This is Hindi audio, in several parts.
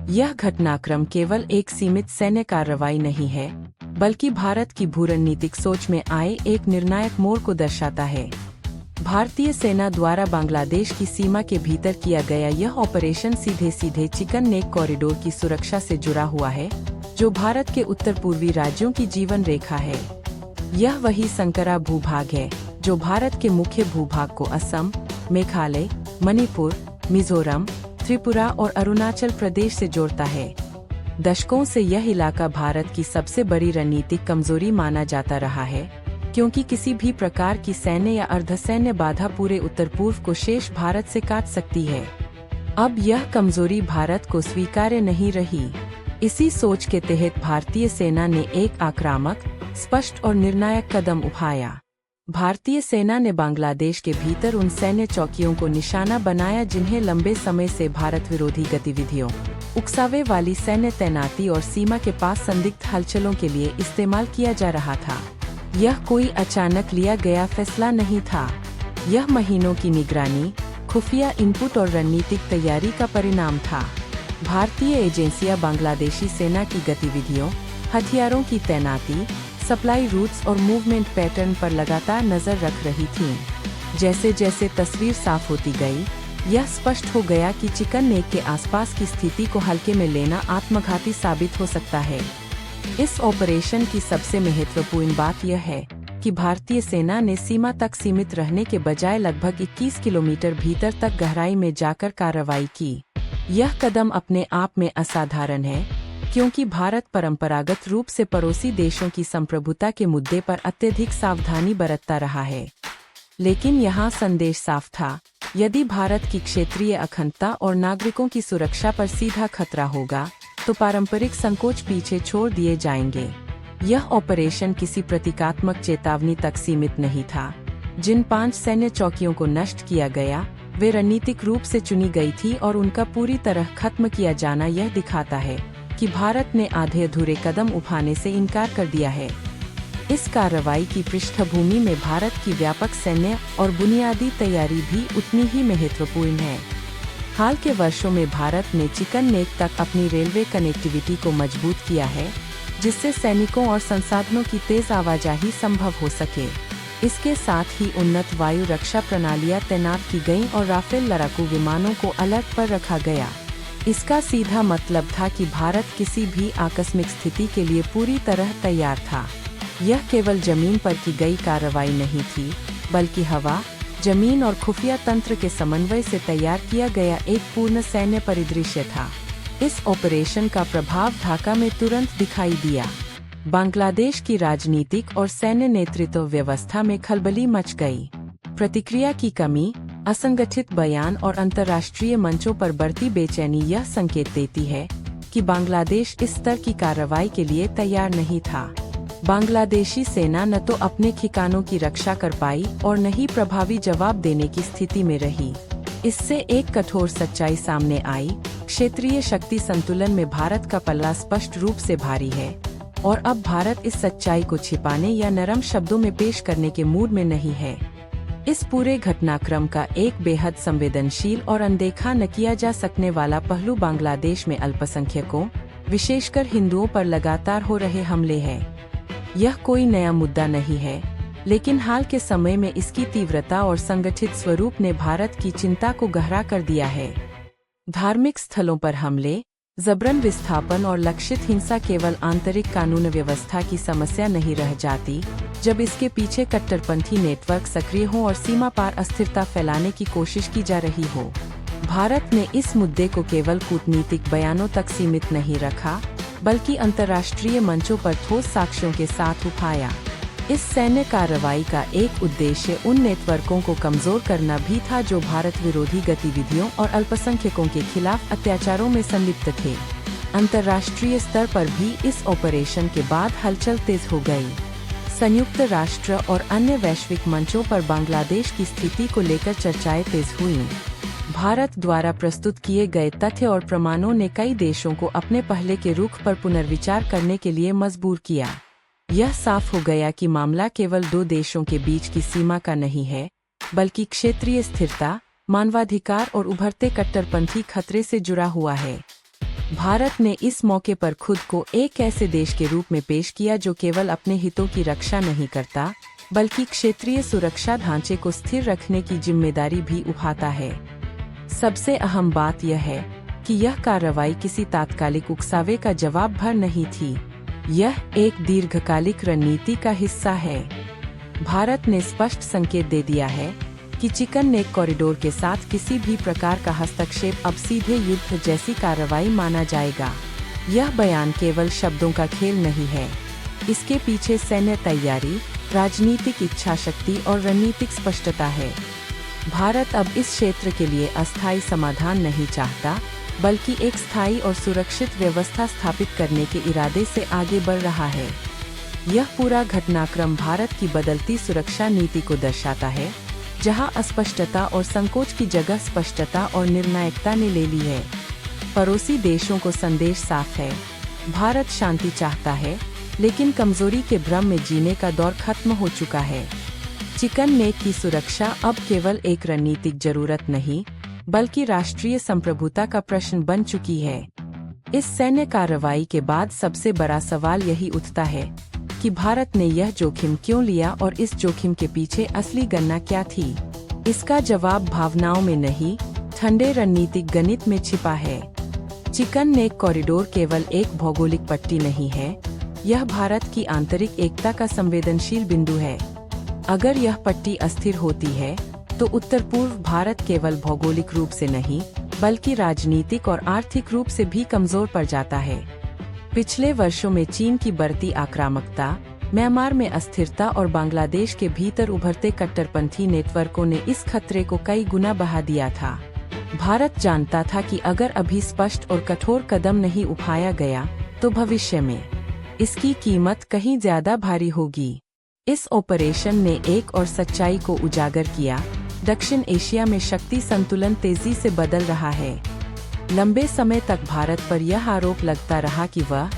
यह घटनाक्रम केवल एक सीमित सैन्य कार्रवाई नहीं है, बल्कि भारत की भूरणनीतिक सोच में आए एक निर्णायक मोड़ को दर्शाता है। भारतीय सेना द्वारा बांग्लादेश की सीमा के भीतर किया गया यह ऑपरेशन सीधे सीधे चिकन नेक कॉरिडोर की सुरक्षा से जुड़ा हुआ है, जो भारत के उत्तर पूर्वी राज्यों की जीवन रेखा है। यह वही संकरा भूभाग है जो भारत के मुख्य भूभाग को असम, मेघालय, मणिपुर, मिजोरम, त्रिपुरा और अरुणाचल प्रदेश से जोड़ता है। दशकों से यह इलाका भारत की सबसे बड़ी रणनीतिक कमजोरी माना जाता रहा है, क्योंकि किसी भी प्रकार की सैन्य या अर्धसैन्य बाधा पूरे उत्तर पूर्व को शेष भारत से काट सकती है। अब यह कमजोरी भारत को स्वीकार्य नहीं रही। इसी सोच के तहत भारतीय सेना ने एक आक्रामक, स्पष्ट और निर्णायक कदम उठाया। भारतीय सेना ने बांग्लादेश के भीतर उन सैन्य चौकियों को निशाना बनाया जिन्हें लंबे समय से भारत विरोधी गतिविधियों, उकसावे वाली सैन्य तैनाती और सीमा के पास संदिग्ध हलचलों के लिए इस्तेमाल किया जा रहा था। यह कोई अचानक लिया गया फैसला नहीं था। यह महीनों की निगरानी, खुफिया इनपुट और रणनीतिक तैयारी का परिणाम था। भारतीय एजेंसियां बांग्लादेशी सेना की गतिविधियों, हथियारों की तैनाती, सप्लाई रूट्स और मूवमेंट पैटर्न पर लगातार नजर रख रही थीं। जैसे जैसे तस्वीर साफ होती गई, यह स्पष्ट हो गया कि चिकन नेक के आसपास की स्थिति को हल्के में लेना आत्मघाती साबित हो सकता है। इस ऑपरेशन की सबसे महत्वपूर्ण बात यह है कि भारतीय सेना ने सीमा तक सीमित रहने के बजाय लगभग 21 किलोमीटर भीतर तक गहराई में जाकर कार्रवाई की। यह कदम अपने आप में असाधारण है, क्योंकि भारत परंपरागत रूप से पड़ोसी देशों की संप्रभुता के मुद्दे पर अत्यधिक सावधानी बरतता रहा है। लेकिन यहाँ संदेश साफ था, यदि भारत की क्षेत्रीय अखंडता और नागरिकों की सुरक्षा पर सीधा खतरा होगा, तो पारंपरिक संकोच पीछे छोड़ दिए जाएंगे। यह ऑपरेशन किसी प्रतीकात्मक चेतावनी तक सीमित नहीं था। जिन 5 सैन्य चौकियों को नष्ट किया गया, वे रणनीतिक रूप से चुनी गई थी और उनका पूरी तरह खत्म किया जाना यह दिखाता है कि भारत ने आधे अधूरे कदम उठाने से इनकार कर दिया है। इस कार्रवाई की पृष्ठभूमि में भारत की व्यापक सैन्य और बुनियादी तैयारी भी उतनी ही महत्वपूर्ण है। हाल के वर्षों में भारत ने चिकन नेक तक अपनी रेलवे कनेक्टिविटी को मजबूत किया है, जिससे सैनिकों और संसाधनों की तेज आवाजाही संभव हो सके। इसके साथ ही उन्नत वायु रक्षा प्रणालियां तैनात की गईं और राफेल लड़ाकू विमानों को अलर्ट पर रखा गया। इसका सीधा मतलब था कि भारत किसी भी आकस्मिक स्थिति के लिए पूरी तरह तैयार था। यह केवल जमीन पर की गई कार्रवाई नहीं थी, बल्कि हवा, जमीन और खुफिया तंत्र के समन्वय से तैयार किया गया एक पूर्ण सैन्य परिदृश्य था। इस ऑपरेशन का प्रभाव ढाका में तुरंत दिखाई दिया। बांग्लादेश की राजनीतिक और सैन्य नेतृत्व व्यवस्था में खलबली मच गई। प्रतिक्रिया की कमी, असंगठित बयान और अंतर्राष्ट्रीय मंचों पर बढ़ती बेचैनी यह संकेत देती है कि बांग्लादेश इस स्तर की कार्रवाई के लिए तैयार नहीं था। बांग्लादेशी सेना न तो अपने ठिकानों की रक्षा कर पाई और न ही प्रभावी जवाब देने की स्थिति में रही। इससे एक कठोर सच्चाई सामने आई, क्षेत्रीय शक्ति संतुलन में भारत का पल्ला स्पष्ट रूप से भारी है, और अब भारत इस सच्चाई को छिपाने या नरम शब्दों में पेश करने के मूड में नहीं है। इस पूरे घटनाक्रम का एक बेहद संवेदनशील और अनदेखा न किया जा सकने वाला पहलू बांग्लादेश में अल्पसंख्यकों, विशेषकर हिंदुओं पर लगातार हो रहे हमले है। यह कोई नया मुद्दा नहीं है, लेकिन हाल के समय में इसकी तीव्रता और संगठित स्वरूप ने भारत की चिंता को गहरा कर दिया है। धार्मिक स्थलों पर हमले, जबरन विस्थापन और लक्षित हिंसा केवल आंतरिक कानून व्यवस्था की समस्या नहीं रह जाती, जब इसके पीछे कट्टरपंथी नेटवर्क सक्रिय हो और सीमा पार अस्थिरता फैलाने की कोशिश की जा रही हो। भारत ने इस मुद्दे को केवल कूटनीतिक बयानों तक सीमित नहीं रखा, बल्कि अंतर्राष्ट्रीय मंचों पर ठोस साक्ष्यों के साथ उठाया। इस सैन्य कार्रवाई का एक उद्देश्य उन नेटवर्कों को कमजोर करना भी था जो भारत विरोधी गतिविधियों और अल्पसंख्यकों के खिलाफ अत्याचारों में संलिप्त थे। अंतर्राष्ट्रीय स्तर पर भी इस ऑपरेशन के बाद हलचल तेज हो गई। संयुक्त राष्ट्र और अन्य वैश्विक मंचों पर बांग्लादेश की स्थिति को लेकर चर्चाएं तेज हुईं। भारत द्वारा प्रस्तुत किए गए तथ्य और प्रमाणों ने कई देशों को अपने पहले के रुख पर पुनर्विचार करने के लिए मजबूर किया। यह साफ हो गया कि मामला केवल 2 देशों के बीच की सीमा का नहीं है, बल्कि क्षेत्रीय स्थिरता, मानवाधिकार और उभरते कट्टरपंथी खतरे से जुड़ा हुआ है। भारत ने इस मौके पर खुद को एक ऐसे देश के रूप में पेश किया जो केवल अपने हितों की रक्षा नहीं करता, बल्कि क्षेत्रीय सुरक्षा ढांचे को स्थिर रखने की जिम्मेदारी भी उठाता है। सबसे अहम बात यह है कि यह कार्रवाई किसी तात्कालिक उकसावे का जवाब भर नहीं थी। यह एक दीर्घकालिक रणनीति का हिस्सा है। भारत ने स्पष्ट संकेत दे दिया है कि चिकन नेक कॉरिडोर के साथ किसी भी प्रकार का हस्तक्षेप अब सीधे युद्ध जैसी कार्रवाई माना जाएगा। यह बयान केवल शब्दों का खेल नहीं है। इसके पीछे सैन्य तैयारी, राजनीतिक इच्छा शक्ति और रणनीतिक स्पष्टता है। भारत अब इस क्षेत्र के लिए अस्थायी समाधान नहीं चाहता, बल्कि एक स्थायी और सुरक्षित व्यवस्था स्थापित करने के इरादे से आगे बढ़ रहा है। यह पूरा घटनाक्रम भारत की बदलती सुरक्षा नीति को दर्शाता है, जहां अस्पष्टता और संकोच की जगह स्पष्टता और निर्णायकता ने ले ली है। पड़ोसी देशों को संदेश साफ है, भारत शांति चाहता है, लेकिन कमजोरी के भ्रम में जीने का दौर खत्म हो चुका है। चिकन नेक की सुरक्षा अब केवल एक रणनीतिक जरूरत नहीं, बल्कि राष्ट्रीय संप्रभुता का प्रश्न बन चुकी है। इस सैन्य कार्रवाई के बाद सबसे बड़ा सवाल यही उठता है कि भारत ने यह जोखिम क्यों लिया और इस जोखिम के पीछे असली गणना क्या थी। इसका जवाब भावनाओं में नहीं, ठंडे रणनीतिक गणित में छिपा है। चिकन नेक कॉरिडोर केवल एक भौगोलिक पट्टी नहीं है, यह भारत की आंतरिक एकता का संवेदनशील बिंदु है। अगर यह पट्टी अस्थिर होती है, तो उत्तर पूर्व भारत केवल भौगोलिक रूप से नहीं, बल्कि राजनीतिक और आर्थिक रूप से भी कमजोर पड़ जाता है। पिछले वर्षों में चीन की बढ़ती आक्रामकता, म्यांमार में अस्थिरता और बांग्लादेश के भीतर उभरते कट्टरपंथी नेटवर्कों ने इस खतरे को कई गुना बढ़ा दिया था। भारत जानता था कि अगर अभी स्पष्ट और कठोर कदम नहीं उठाया गया, तो भविष्य में इसकी कीमत कहीं ज्यादा भारी होगी। इस ऑपरेशन ने एक और सच्चाई को उजागर किया, दक्षिण एशिया में शक्ति संतुलन तेजी से बदल रहा है। लंबे समय तक भारत पर यह आरोप लगता रहा कि वह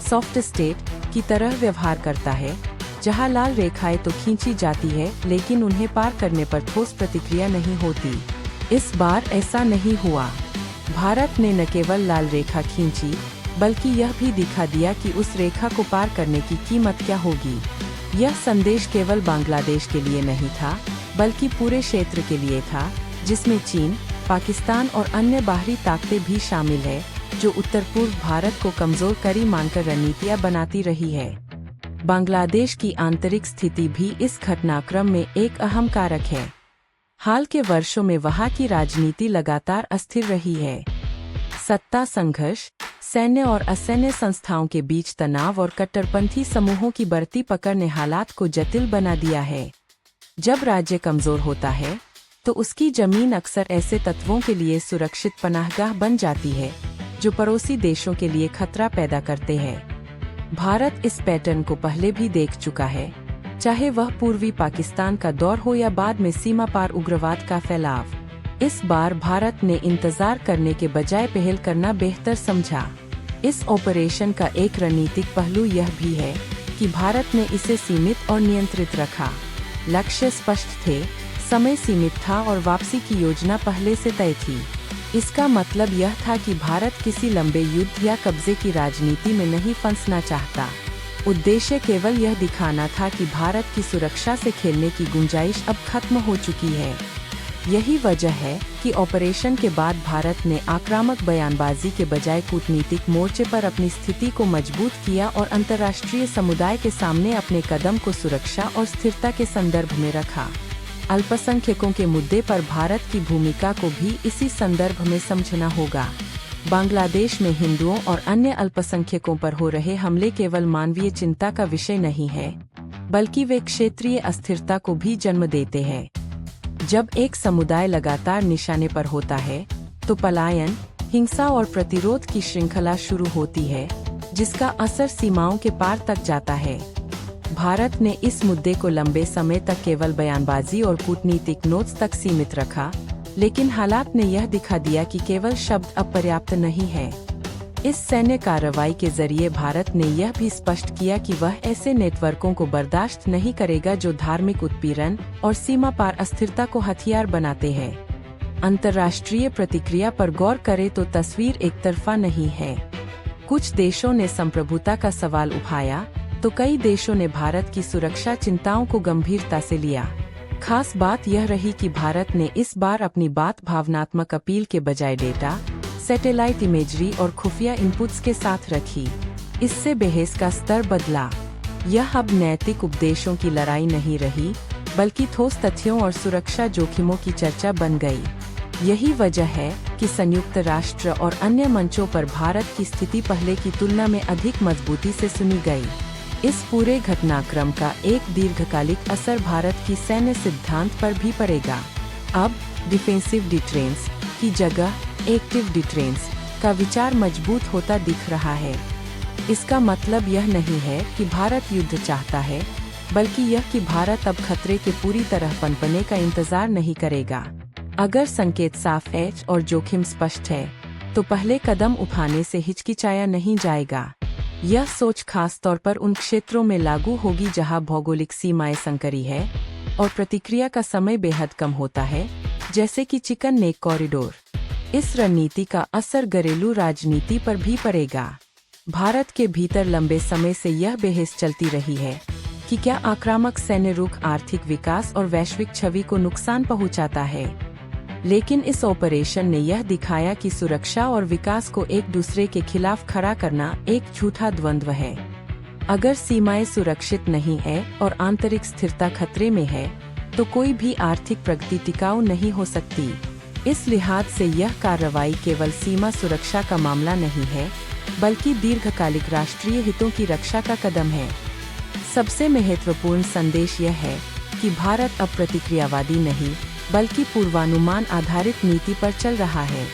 सॉफ्ट स्टेट की तरह व्यवहार करता है, जहां लाल रेखाएं तो खींची जाती है, लेकिन उन्हें पार करने पर ठोस प्रतिक्रिया नहीं होती। इस बार ऐसा नहीं हुआ। भारत ने न केवल लाल रेखा खींची, बल्कि यह भी दिखा दिया कि उस रेखा को पार करने की कीमत क्या होगी। यह संदेश केवल बांग्लादेश के लिए नहीं था, बल्कि पूरे क्षेत्र के लिए था, जिसमें चीन, पाकिस्तान और अन्य बाहरी ताकतें भी शामिल है, जो उत्तर पूर्व भारत को कमजोर कड़ी मानकर रणनीतियां बनाती रही है। बांग्लादेश की आंतरिक स्थिति भी इस घटनाक्रम में एक अहम कारक है। हाल के वर्षों में वहां की राजनीति लगातार अस्थिर रही है। सत्ता संघर्ष, सैन्य और असैन्य संस्थाओं के बीच तनाव और कट्टरपंथी समूहों की बढ़ती पकड़ ने हालात को जटिल बना दिया है। जब राज्य कमजोर होता है, तो उसकी जमीन अक्सर ऐसे तत्वों के लिए सुरक्षित पनाहगाह बन जाती है, जो पड़ोसी देशों के लिए खतरा पैदा करते हैं। भारत इस पैटर्न को पहले भी देख चुका है, चाहे वह पूर्वी पाकिस्तान का दौर हो या बाद में सीमा पार उग्रवाद का फैलाव। इस बार भारत ने इंतजार करने के बजाय पहल करना बेहतर समझा। इस ऑपरेशन का एक रणनीतिक पहलू यह भी है कि भारत ने इसे सीमित और नियंत्रित रखा। लक्ष्य स्पष्ट थे, समय सीमित था और वापसी की योजना पहले से तय थी। इसका मतलब यह था कि भारत किसी लंबे युद्ध या कब्जे की राजनीति में नहीं फंसना चाहता। उद्देश्य केवल यह दिखाना था कि भारत की सुरक्षा से खेलने की गुंजाइश अब खत्म हो चुकी है। यही वजह है कि ऑपरेशन के बाद भारत ने आक्रामक बयानबाजी के बजाय कूटनीतिक मोर्चे पर अपनी स्थिति को मजबूत किया और अंतर्राष्ट्रीय समुदाय के सामने अपने कदम को सुरक्षा और स्थिरता के संदर्भ में रखा। अल्पसंख्यकों के मुद्दे पर भारत की भूमिका को भी इसी संदर्भ में समझना होगा। बांग्लादेश में हिंदुओं और अन्य अल्पसंख्यकों पर हो रहे हमले केवल मानवीय चिंता का विषय नहीं है, बल्कि वे क्षेत्रीय अस्थिरता को भी जन्म देते हैं। जब एक समुदाय लगातार निशाने पर होता है, तो पलायन, हिंसा और प्रतिरोध की श्रृंखला शुरू होती है, जिसका असर सीमाओं के पार तक जाता है। भारत ने इस मुद्दे को लंबे समय तक केवल बयानबाजी और कूटनीतिक नोट्स तक सीमित रखा, लेकिन हालात ने यह दिखा दिया कि केवल शब्द अब पर्याप्त नहीं है। इस सैन्य कार्रवाई के जरिए भारत ने यह भी स्पष्ट किया कि वह ऐसे नेटवर्कों को बर्दाश्त नहीं करेगा जो धार्मिक उत्पीड़न और सीमा पार अस्थिरता को हथियार बनाते हैं। अंतर्राष्ट्रीय प्रतिक्रिया पर गौर करें तो तस्वीर एक तरफा नहीं है। कुछ देशों ने संप्रभुता का सवाल उठाया तो कई देशों ने भारत की सुरक्षा चिंताओं को गंभीरता से लिया। खास बात यह रही कि भारत ने इस बार अपनी बात भावनात्मक अपील के बजाय डेटा, सैटेलाइट इमेजरी और खुफिया इनपुट्स के साथ रखी। इससे बहस का स्तर बदला। यह अब नैतिक उपदेशों की लड़ाई नहीं रही, बल्कि ठोस तथ्यों और सुरक्षा जोखिमों की चर्चा बन गई। यही वजह है कि संयुक्त राष्ट्र और अन्य मंचों पर भारत की स्थिति पहले की तुलना में अधिक मजबूती से सुनी गई। इस पूरे घटनाक्रम का एक दीर्घकालिक असर भारत की सैन्य सिद्धांत पर भी पड़ेगा। अब डिफेंसिव डिटरेंस की जगह एक्टिव डिटरेंस का विचार मजबूत होता दिख रहा है। इसका मतलब यह नहीं है कि भारत युद्ध चाहता है, बल्कि यह कि भारत अब खतरे के पूरी तरह पनपने का इंतजार नहीं करेगा। अगर संकेत साफ है और जोखिम स्पष्ट है, तो पहले कदम उठाने से हिचकिचाया नहीं जाएगा। यह सोच खास तौर पर उन क्षेत्रों में लागू होगी जहां भौगोलिक सीमाएं संकरी है और प्रतिक्रिया का समय बेहद कम होता है, जैसे कि चिकन नेक कॉरिडोर। इस रणनीति का असर घरेलू राजनीति पर भी पड़ेगा। भारत के भीतर लंबे समय से यह बहस चलती रही है कि क्या आक्रामक सैन्य रुख आर्थिक विकास और वैश्विक छवि को नुकसान पहुंचाता है। लेकिन इस ऑपरेशन ने यह दिखाया कि सुरक्षा और विकास को एक दूसरे के खिलाफ खड़ा करना एक झूठा द्वंद्व है। अगर सीमाएं सुरक्षित नहीं है और आंतरिक स्थिरता खतरे में है, तो कोई भी आर्थिक प्रगति टिकाऊ नहीं हो सकती। इस लिहाज से यह कार्रवाई केवल सीमा सुरक्षा का मामला नहीं है, बल्कि दीर्घकालिक राष्ट्रीय हितों की रक्षा का कदम है। सबसे महत्वपूर्ण संदेश यह है कि भारत अब प्रतिक्रियावादी नहीं, बल्कि पूर्वानुमान आधारित नीति पर चल रहा है।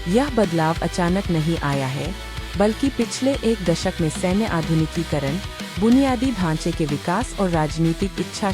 यह बदलाव अचानक नहीं आया है, बल्कि पिछले एक दशक में सैन्य आधुनिकीकरण, बुनियादी ढांचे के विकास और राजनीतिक इच्छा